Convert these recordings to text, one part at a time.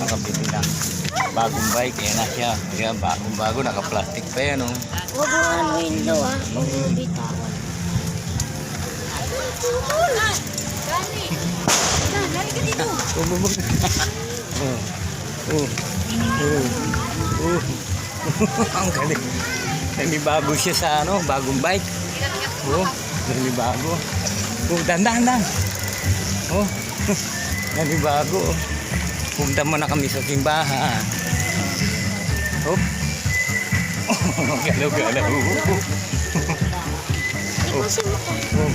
nakabili ng bagong bike. Ayan na siya. Ayan, bagong-bago, naka-plastic pa yan, oh. Huwag mo ano window, ha? Huwag mo bitawan. Gani! Lari ka dito! Ang galing. Nanibago siya sa ano, bagong bike. Oh, nanibago. Oh, dandan. Oh, nanibago. Punta muna kami sa simbahan. Oh. Galaw-galaw. Ikusin mo ko. Oh.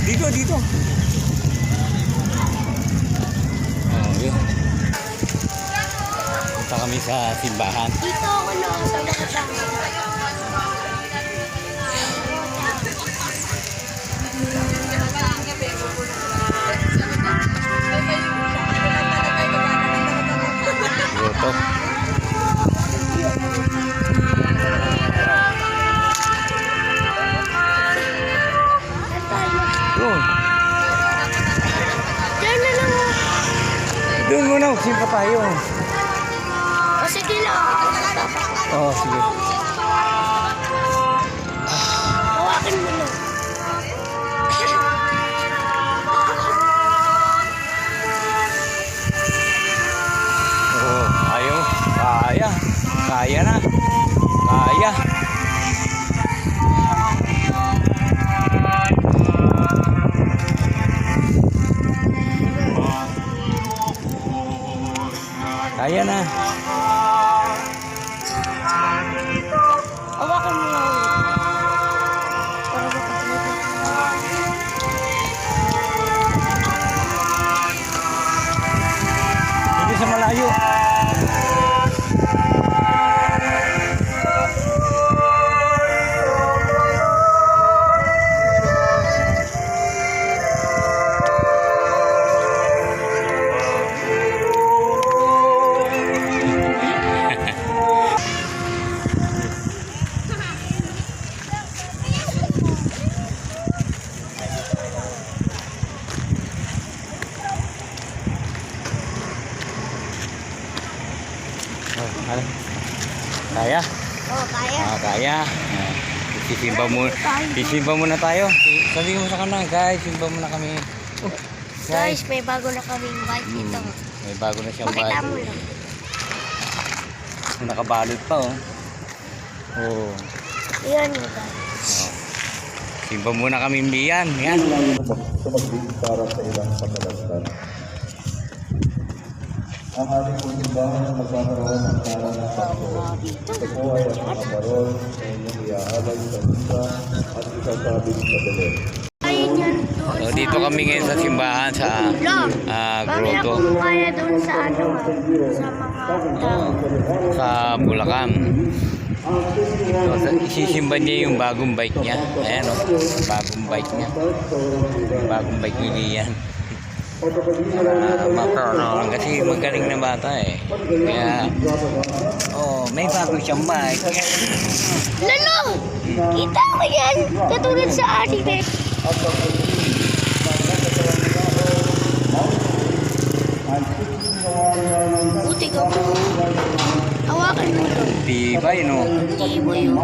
Dito. Oh, yun. Punta kami sa simbahan. Dito ako na sa lakadang. Dito. Doon. Diyan na lang. Doon muna, simpa tayo. O sige lang. Oh, sige. Hawakin mo lang. Oh, ayaw. Kaya na. Kaya. Kaya na. Hawakan mo lang. Para makatulog. Hindi sa malayo. Oh, ano? Kaya? Oh, kaya. Kaya. Sisimba muna tayo. Sabi mo sa kanila, guys, simba muna kami. Oh, Guys, may bago na kaming bike ito. May bago na siyang Pakita bike. mo lang. Nakabalot pa, oh. Oh. Yan yung guys. Simba muna kami biyan. Yan. Sumagbig para sa ilang pagkalastan. Ang ating puntimbahan na magkakaroon ng para ng sakto. Ito po ay ang mga parol na inyong iaalay sa isa at isasabit sa dalit. Ayun yan. So, dito kami ngayon sa simbahan sa Mamaya grotto kung kaya doon sa ano, sa mga tao. sa Bulacan. So, isisimba niya yung bagong bike niya. Ayan, oh. Bagong bike niya. Bagong bike ni Lian. Makaroon kasi magaling na bata eh. Kaya, oh, may bago siyang bike. Lalo! Kita mo yan! Katulad sa anime. Buti ka po. Hawakan mo lang. Tibay, no? Hindi mo yun.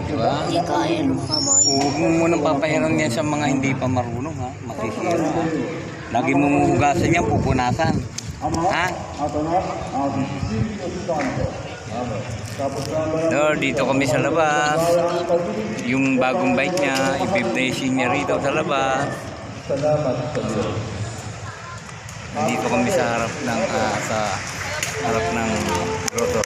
Diba? Hindi kaya ng kamay. Huwag mo munang papahiram niya sa mga hindi pa marunong, ha? Masisira, ha? Lagi mo hugasan yan, pupunasan. Ha? So, dito kami sa labas. Yung bagong bike niya, i-blessing niya rito sa labas. Dito kami sa harap ng grotto.